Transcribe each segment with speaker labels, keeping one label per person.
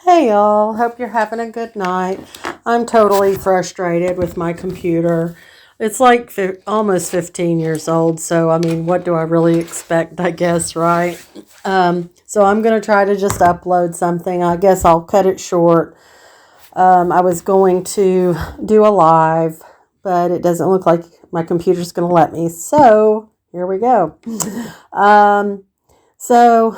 Speaker 1: Hey y'all, hope you're having a good night. I'm totally frustrated with my computer. It's like almost 15 years old, so I mean, what do I really expect, I guess, right? So I'm going to try to just upload something. I guess I'll cut it short. I was going to do a live, but it doesn't look like my computer's going to let me, so here we go. So,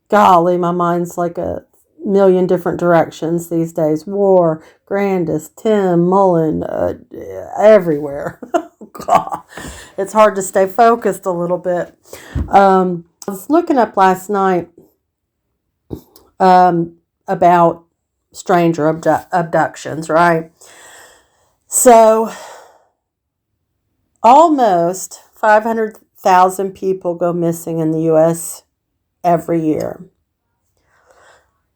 Speaker 1: golly, my mind's like a million different directions these days. War, Grandis, Tim, Mullen, everywhere. God, it's hard to stay focused a little bit. I was looking up last night about stranger abductions, right? So almost 500,000 people go missing in the U.S. every year.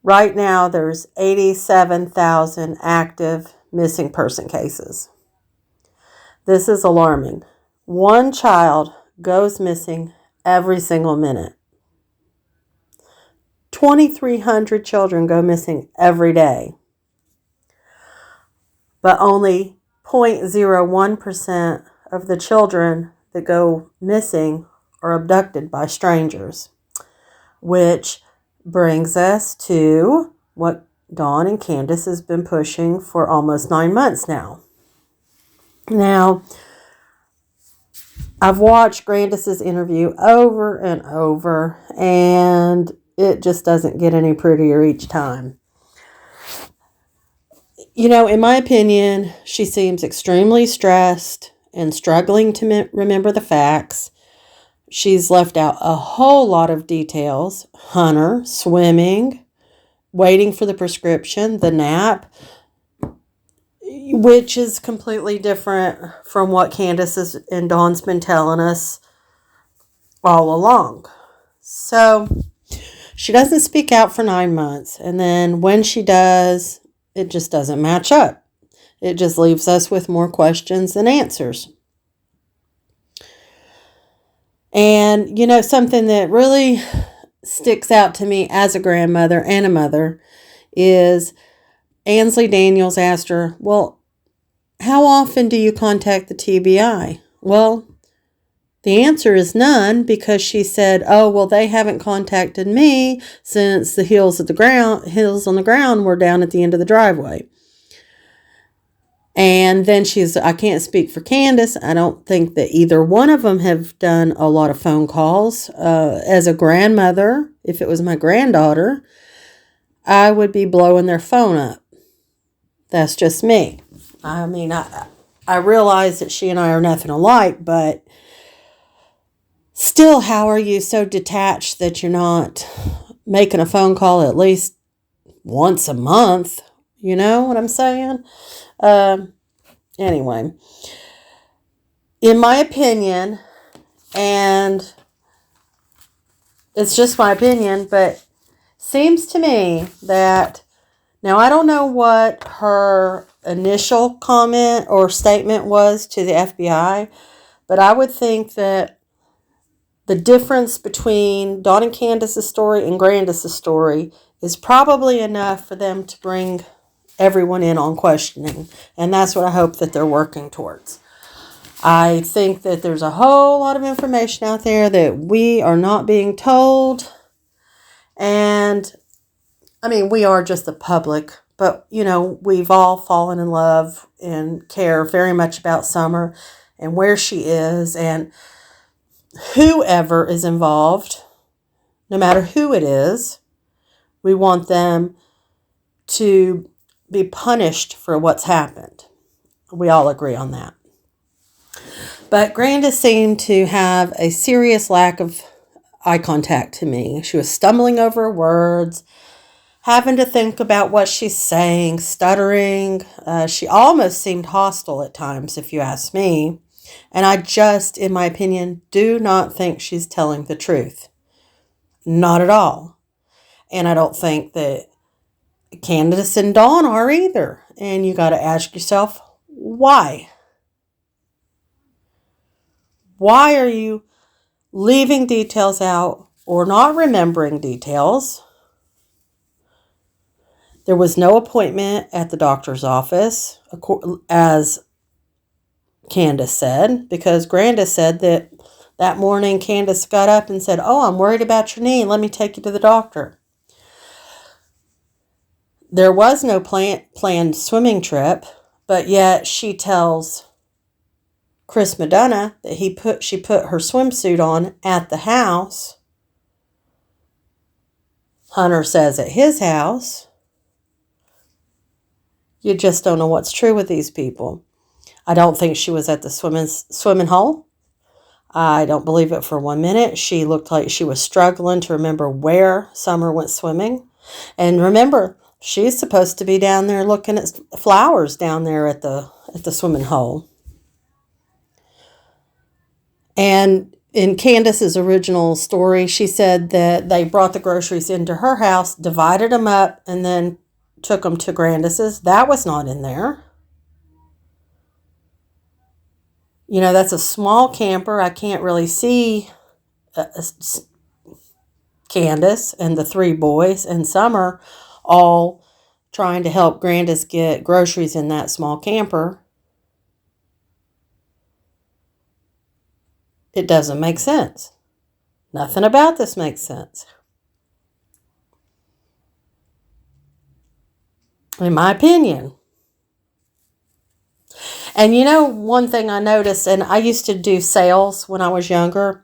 Speaker 1: Right now, there's 87,000 active missing person cases. This is alarming. One child goes missing every single minute. 2,300 children go missing every day. But only 0.01% of the children that go missing are abducted by strangers, which brings us to what Dawn and Candace has been pushing for almost 9 months now. Now, I've watched Grandis's interview over and over, and it just doesn't get any prettier each time. You know, in my opinion, she seems extremely stressed and struggling to remember the facts. She's left out a whole lot of details. Hunter, swimming, waiting for the prescription, the nap, which is completely different from what Candace and Dawn's been telling us all along. So she doesn't speak out for 9 months. And then when she does, it just doesn't match up. It just leaves us with more questions than answers. And, you know, something that really sticks out to me as a grandmother and a mother is Ansley Daniels asked her, well, how often do you contact the TBI? Well, the answer is none, because she said, oh, well, they haven't contacted me since the hills on the ground were down at the end of the driveway. And then I can't speak for Candace. I don't think that either one of them have done a lot of phone calls. As a grandmother, if it was my granddaughter, I would be blowing their phone up. That's just me. I mean, I realize that she and I are nothing alike, but still, how are you so detached that you're not making a phone call at least once a month? You know what I'm saying? Anyway, in my opinion, and it's just my opinion, but seems to me that, now I don't know what her initial comment or statement was to the FBI, but I would think that the difference between Dawn and Candace's story and Grandis's story is probably enough for them to bring everyone in on questioning. And that's what I hope that they're working towards. I think that there's a whole lot of information out there that we are not being told. And I mean, we are just the public, but you know, we've all fallen in love and care very much about Summer and where she is, and whoever is involved, no matter who it is, we want them to be punished for what's happened. We all agree on that. But Grandis seemed to have a serious lack of eye contact to me. She was stumbling over words, having to think about what she's saying, stuttering. She almost seemed hostile at times, if you ask me. And I just, in my opinion, do not think she's telling the truth. Not at all. And I don't think that Candace and Dawn are either. And you got to ask yourself, why? Why are you leaving details out or not remembering details? There was no appointment at the doctor's office, as Candace said, because Grandis said that morning Candace got up and said, "Oh, I'm worried about your knee. Let me take you to the doctor." There was no planned swimming trip, but yet she tells Chris Madonna that she put her swimsuit on at the house. Hunter says at his house. You just don't know what's true with these people. I don't think she was at the swimming hole. I don't believe it for 1 minute. She looked like she was struggling to remember where Summer went swimming. And remember, she's supposed to be down there looking at flowers down there at the swimming hole. And in Candace's original story, she said that they brought the groceries into her house, divided them up, and then took them to Grandis's. That was not in there. You know, that's a small camper. I can't really see Candace and the 3 boys and Summer all trying to help Grandis get groceries in that small camper. It doesn't make sense. Nothing about this makes sense. In my opinion. And you know, one thing I noticed, and I used to do sales when I was younger,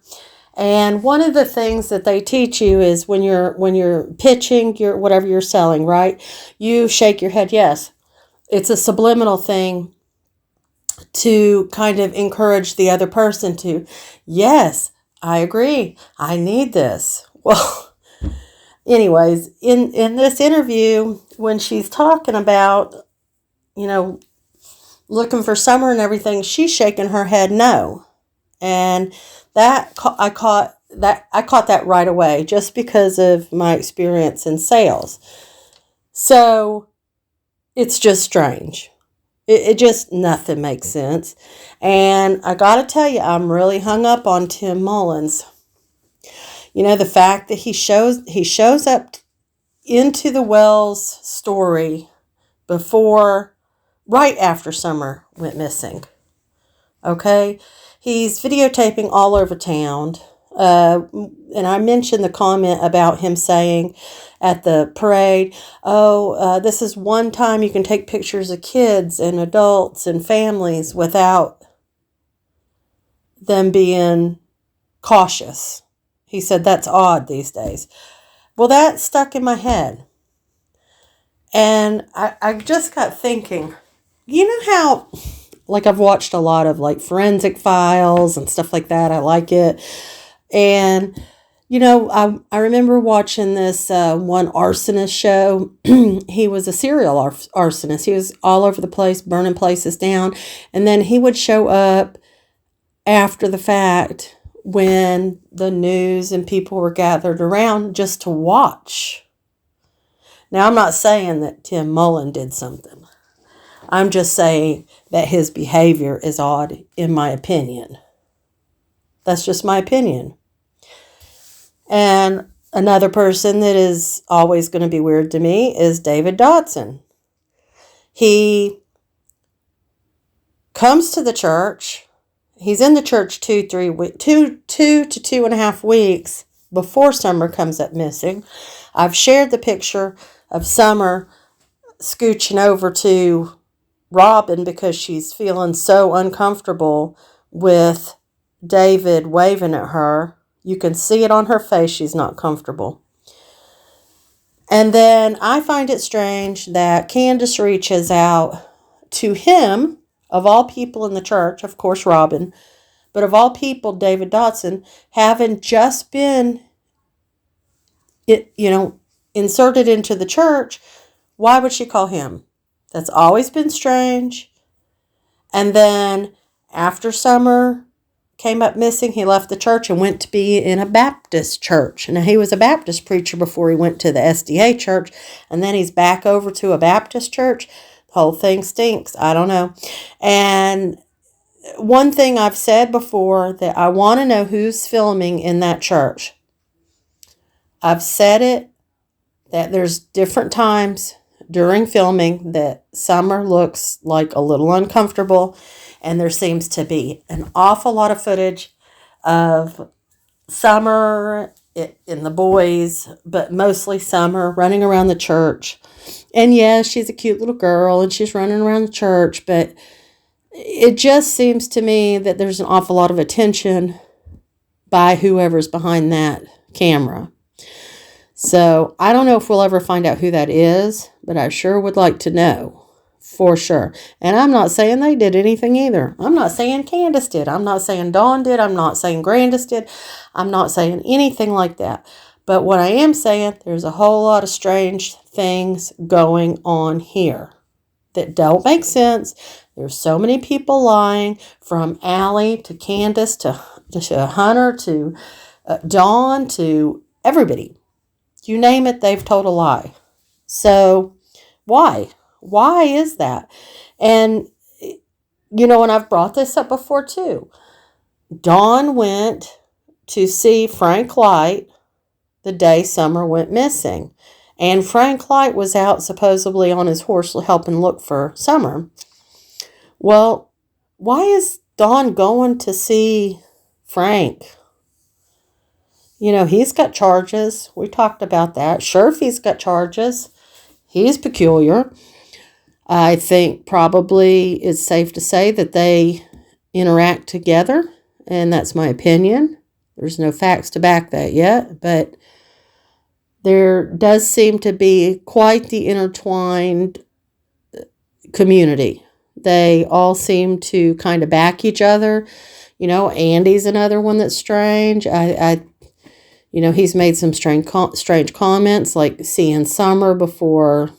Speaker 1: and one of the things that they teach you is when you're pitching whatever you're selling, right? You shake your head yes. It's a subliminal thing to kind of encourage the other person to, yes, I agree. I need this. Well, anyways, in this interview, when she's talking about, you know, looking for Summer and everything, she's shaking her head no. And that I caught that right away just because of my experience in sales. So it's just strange. It just, nothing makes sense. And I got to tell you, I'm really hung up on Tim Mullins. You know, the fact that he shows up into the Wells story right after Summer went missing. Okay? He's videotaping all over town. And I mentioned the comment about him saying at the parade, this is one time you can take pictures of kids and adults and families without them being cautious. He said that's odd these days. Well, that stuck in my head. And I just got thinking, you know how, like, I've watched a lot of like Forensic Files and stuff like that. I like it. And, you know, I remember watching this one arsonist show. He was a serial arsonist. He was all over the place, burning places down. And then he would show up after the fact when the news and people were gathered around just to watch. Now, I'm not saying that Tim Mullen did something. I'm just saying that his behavior is odd, in my opinion. That's just my opinion. And another person that is always going to be weird to me is David Dodson. He comes to the church. He's in the church 2 to 2.5 weeks before Summer comes up missing. I've shared the picture of Summer scooching over to Robin because she's feeling so uncomfortable with David waving at her. You can see it on her face. She's not comfortable. And then I find it strange that Candace reaches out to him, of all people in the church, of course Robin, but of all people, David Dodson, having just been, inserted into the church. Why would she call him? That's always been strange. And then after Summer came up missing, he left the church and went to be in a Baptist church. Now, he was a Baptist preacher before he went to the SDA church, and then he's back over to a Baptist church. The whole thing stinks. I don't know. And one thing I've said before, that I want to know who's filming in that church. I've said it, that there's different times during filming that Summer looks like a little uncomfortable, and there seems to be an awful lot of footage of Summer in the boys, but mostly Summer running around the church. And yes, she's a cute little girl and she's running around the church, but it just seems to me that there's an awful lot of attention by whoever's behind that camera. So I don't know if we'll ever find out who that is, but I sure would like to know for sure. And I'm not saying they did anything either. I'm not saying Candace did. I'm not saying Dawn did. I'm not saying Grandis did. I'm not saying anything like that. But what I am saying, there's a whole lot of strange things going on here that don't make sense. There's so many people lying, from Allie to Candace to Hunter to Dawn to everybody. You name it, they've told a lie. So why? Why is that? And, and I've brought this up before too. Dawn went to see Frank Light the day Summer went missing. And Frank Light was out supposedly on his horse helping look for Summer. Well, why is Dawn going to see Frank? He's got charges. We talked about that. Sherfy's got charges. He's peculiar. I think probably it's safe to say that they interact together, and that's my opinion. There's no facts to back that yet, but there does seem to be quite the intertwined community. They all seem to kind of back each other. Andy's another one that's strange. He's made some strange comments, like seeing Summer before,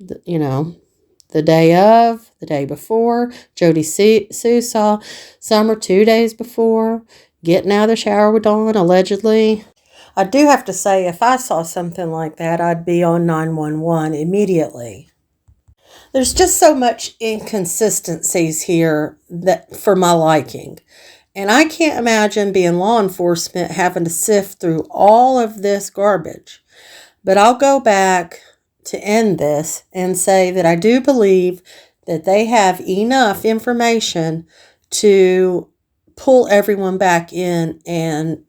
Speaker 1: the day before. Jody Sue saw Summer 2 days before, getting out of the shower with Dawn, allegedly. I do have to say, if I saw something like that, I'd be on 911 immediately. There's just so much inconsistencies here that for my liking. And I can't imagine being law enforcement having to sift through all of this garbage. But I'll go back to end this and say that I do believe that they have enough information to pull everyone back in and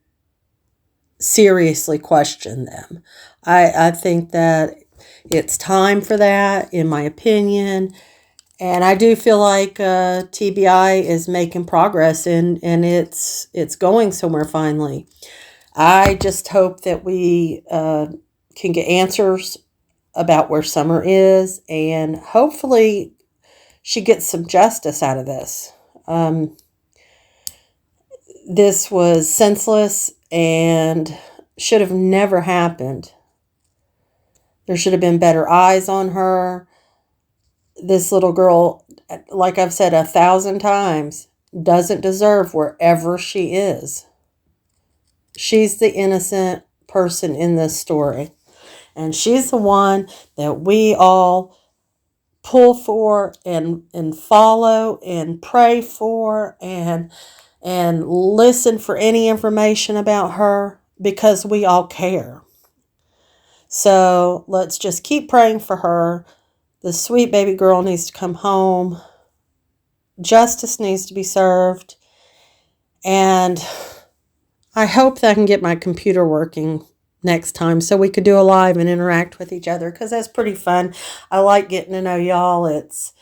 Speaker 1: seriously question them. I think that it's time for that, in my opinion. And I do feel like TBI is making progress and it's going somewhere finally. I just hope that we can get answers about where Summer is, and hopefully she gets some justice out of this. This was senseless and should have never happened. There should have been better eyes on her. This little girl, like I've said 1,000 times, doesn't deserve wherever she is. She's the innocent person in this story. And she's the one that we all pull for and follow and pray for and listen for any information about her, because we all care. So let's just keep praying for her. The sweet baby girl needs to come home. Justice needs to be served. And I hope that I can get my computer working next time so we could do a live and interact with each other, because that's pretty fun. I like getting to know y'all. It's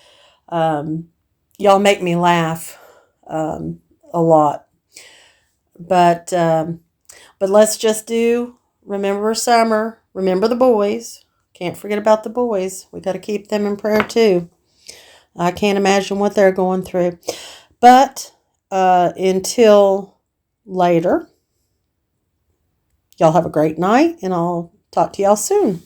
Speaker 1: y'all make me laugh a lot. But let's just remember Summer, remember the boys. Can't forget about the boys. We got to keep them in prayer too. I can't imagine what they're going through. But until later, y'all have a great night, and I'll talk to y'all soon.